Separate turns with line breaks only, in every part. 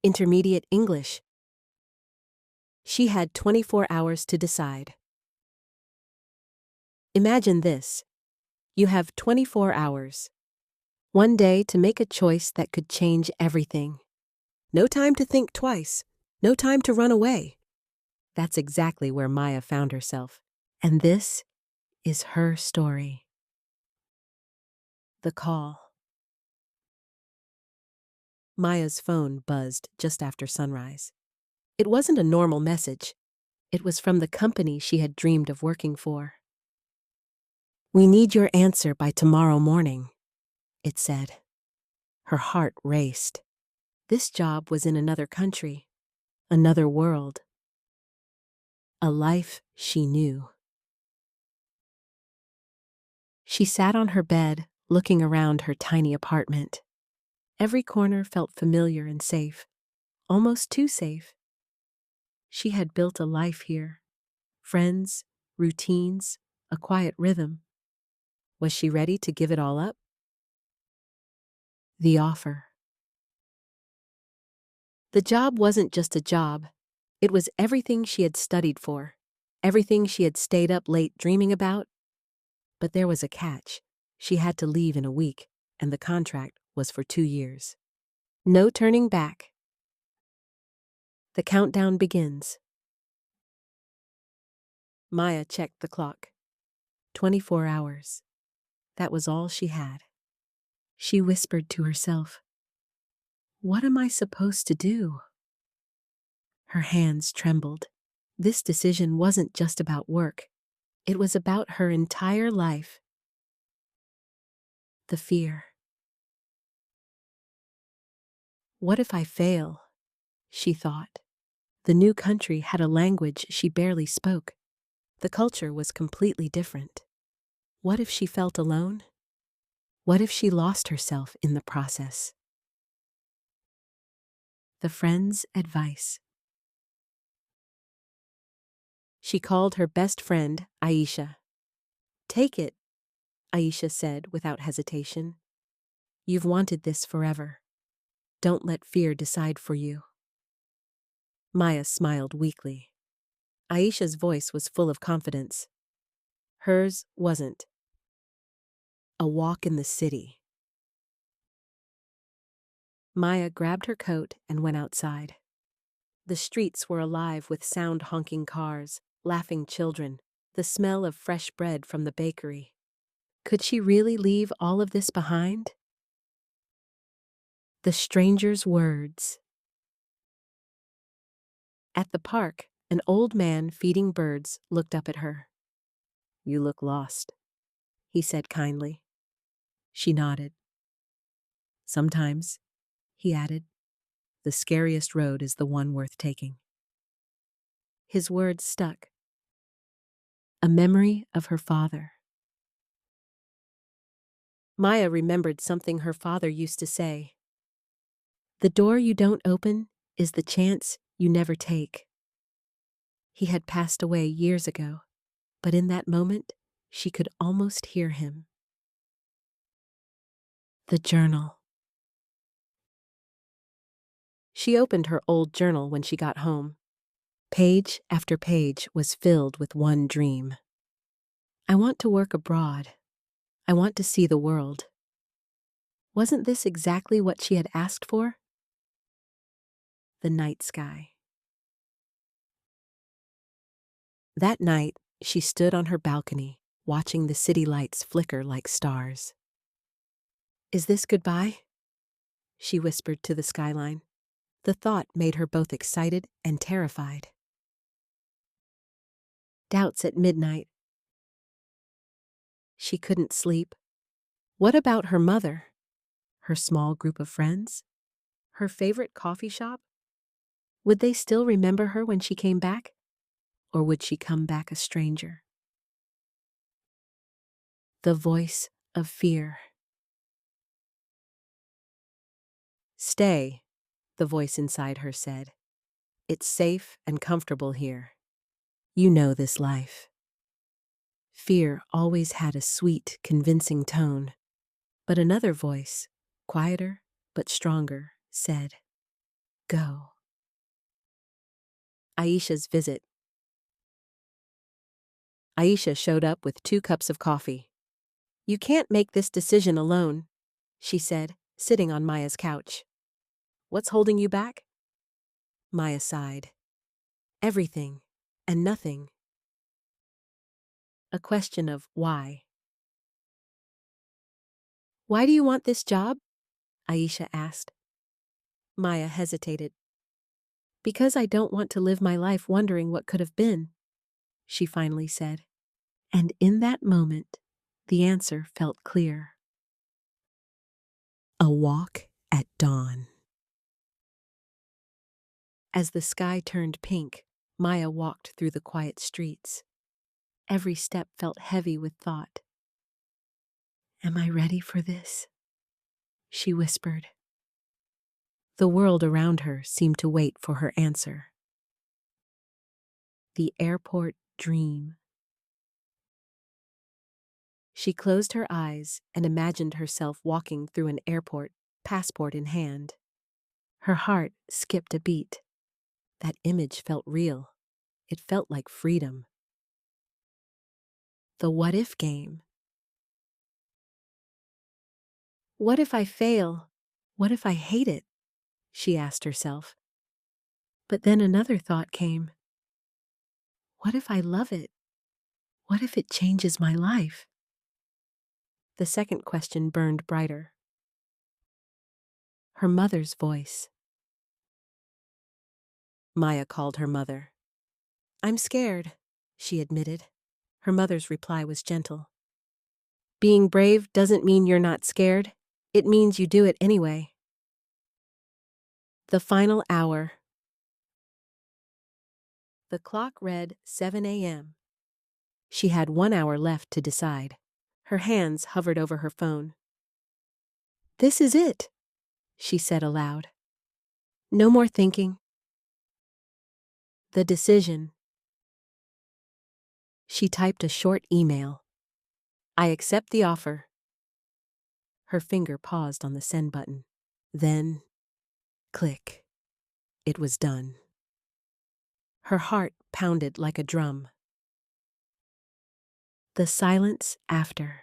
Intermediate English. She had 24 hours to decide. Imagine this. You have 24 hours. One day to make a choice that could change everything. No time to think twice. No time to run away. That's exactly where Maya found herself. And this is her story. The call. Maya's phone buzzed just after sunrise. It wasn't a normal message. It was from the company she had dreamed of working for. "We need your answer by tomorrow morning," it said. Her heart raced. This job was in another country, another world, a life she knew. She sat on her bed, looking around her tiny apartment. Every corner felt familiar and safe, almost too safe. She had built a life here, friends, routines, a quiet rhythm. Was she ready to give it all up? The offer. The job wasn't just a job. It was everything she had studied for, everything she had stayed up late dreaming about. But there was a catch. She had to leave in a week, and the contract was for 2 years. No turning back. The countdown begins. Maya checked the clock. 24 hours. That was all she had. She whispered to herself, "What am I supposed to do?" Her hands trembled. This decision wasn't just about work. It was about her entire life. The fear. What if I fail? She thought. The new country had a language she barely spoke. The culture was completely different. What if she felt alone? What if she lost herself in the process? The friend's advice. She called her best friend, Aisha. "Take it," Aisha said without hesitation. "You've wanted this forever. Don't let fear decide for you." Maya smiled weakly. Aisha's voice was full of confidence. Hers wasn't. A walk in the city. Maya grabbed her coat and went outside. The streets were alive with sound-honking cars, laughing children, the smell of fresh bread from the bakery. Could she really leave all of this behind? The stranger's words. At the park, an old man feeding birds looked up at her. "You look lost," he said kindly. She nodded. "Sometimes," he added, "the scariest road is the one worth taking." His words stuck. A memory of her father. Maya remembered something her father used to say. "The door you don't open is the chance you never take." He had passed away years ago, but in that moment, she could almost hear him. The journal. She opened her old journal when she got home. Page after page was filled with one dream. "I want to work abroad. I want to see the world." Wasn't this exactly what she had asked for? The night sky. That night, she stood on her balcony, watching the city lights flicker like stars. "Is this goodbye?" she whispered to the skyline. The thought made her both excited and terrified. Doubts at midnight. She couldn't sleep. What about her mother? Her small group of friends? Her favorite coffee shop? Would they still remember her when she came back? Or would she come back a stranger? The voice of fear. "Stay," the voice inside her said. "It's safe and comfortable here. You know this life." Fear always had a sweet, convincing tone. But another voice, quieter but stronger, said, Go. Aisha's visit. Aisha showed up with 2 cups of coffee. You can't make this decision alone, she said, sitting on Maya's couch. What's holding you back? Maya sighed. Everything and nothing. A question of why. Why do you want this job? Aisha asked. Maya hesitated. Because I don't want to live my life wondering what could have been, she finally said. And in that moment, the answer felt clear. A walk at dawn. As the sky turned pink, Maya walked through the quiet streets. Every step felt heavy with thought. Am I ready for this? She whispered. The world around her seemed to wait for her answer. The airport dream. She closed her eyes and imagined herself walking through an airport, passport in hand. Her heart skipped a beat. That image felt real. It felt like freedom. The what-if game. What if I fail? What if I hate it? She asked herself. But then another thought came. What if I love it? What if it changes my life? The second question burned brighter. Her mother's voice. Maya called her mother. I'm scared, she admitted. Her mother's reply was gentle. Being brave doesn't mean you're not scared. It means you do it anyway. The final hour. The clock read 7 a.m. She had 1 hour left to decide. Her hands hovered over her phone. This is it, she said aloud. No more thinking. The decision. She typed a short email. I accept the offer. Her finger paused on the send button. Then, click. It was done. Her heart pounded like a drum. The silence after.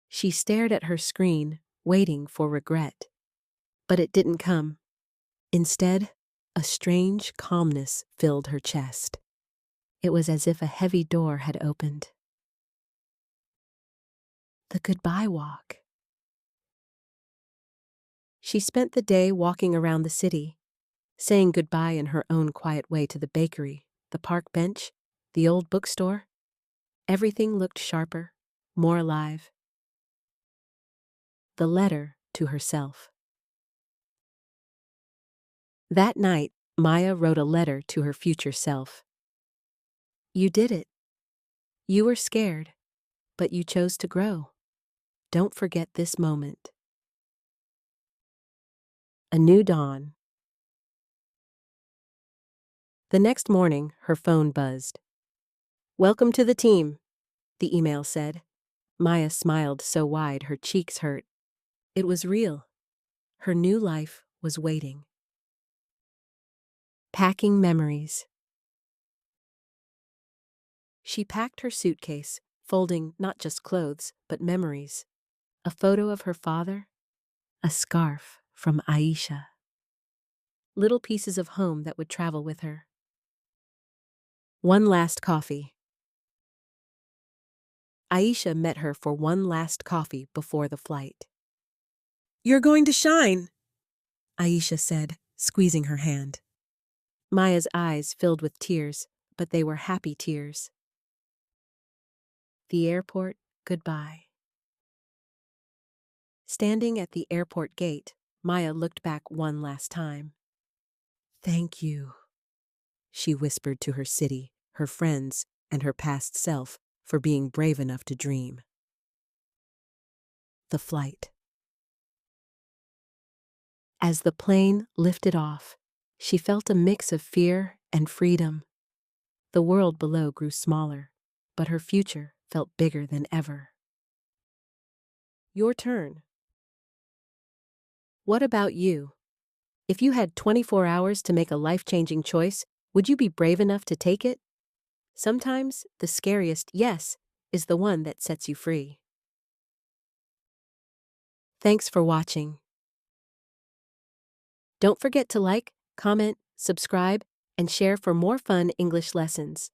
She stared at her screen, waiting for regret. But it didn't come. Instead, a strange calmness filled her chest. It was as if a heavy door had opened. The goodbye walk. She spent the day walking around the city, saying goodbye in her own quiet way to the bakery, the park bench, the old bookstore. Everything looked sharper, more alive. The letter to herself. That night, Maya wrote a letter to her future self. You did it. You were scared, but you chose to grow. Don't forget this moment. A new dawn. The next morning, her phone buzzed. Welcome to the team, the email said. Maya smiled so wide her cheeks hurt. It was real. Her new life was waiting. Packing memories. She packed her suitcase, folding not just clothes, but memories. A photo of her father, a scarf from Aisha. Little pieces of home that would travel with her. One last coffee. Aisha met her for one last coffee before the flight. You're going to shine, Aisha said, squeezing her hand. Maya's eyes filled with tears, but they were happy tears. The airport goodbye. Standing at the airport gate, Maya looked back one last time. Thank you, she whispered to her city, her friends, and her past self for being brave enough to dream. The flight. As the plane lifted off, she felt a mix of fear and freedom. The world below grew smaller, but her future felt bigger than ever. Your turn. What about you? If you had 24 hours to make a life-changing choice, would you be brave enough to take it? Sometimes, the scariest yes is the one that sets you free. Thanks for watching. Don't forget to like, comment, subscribe, and share for more fun English lessons.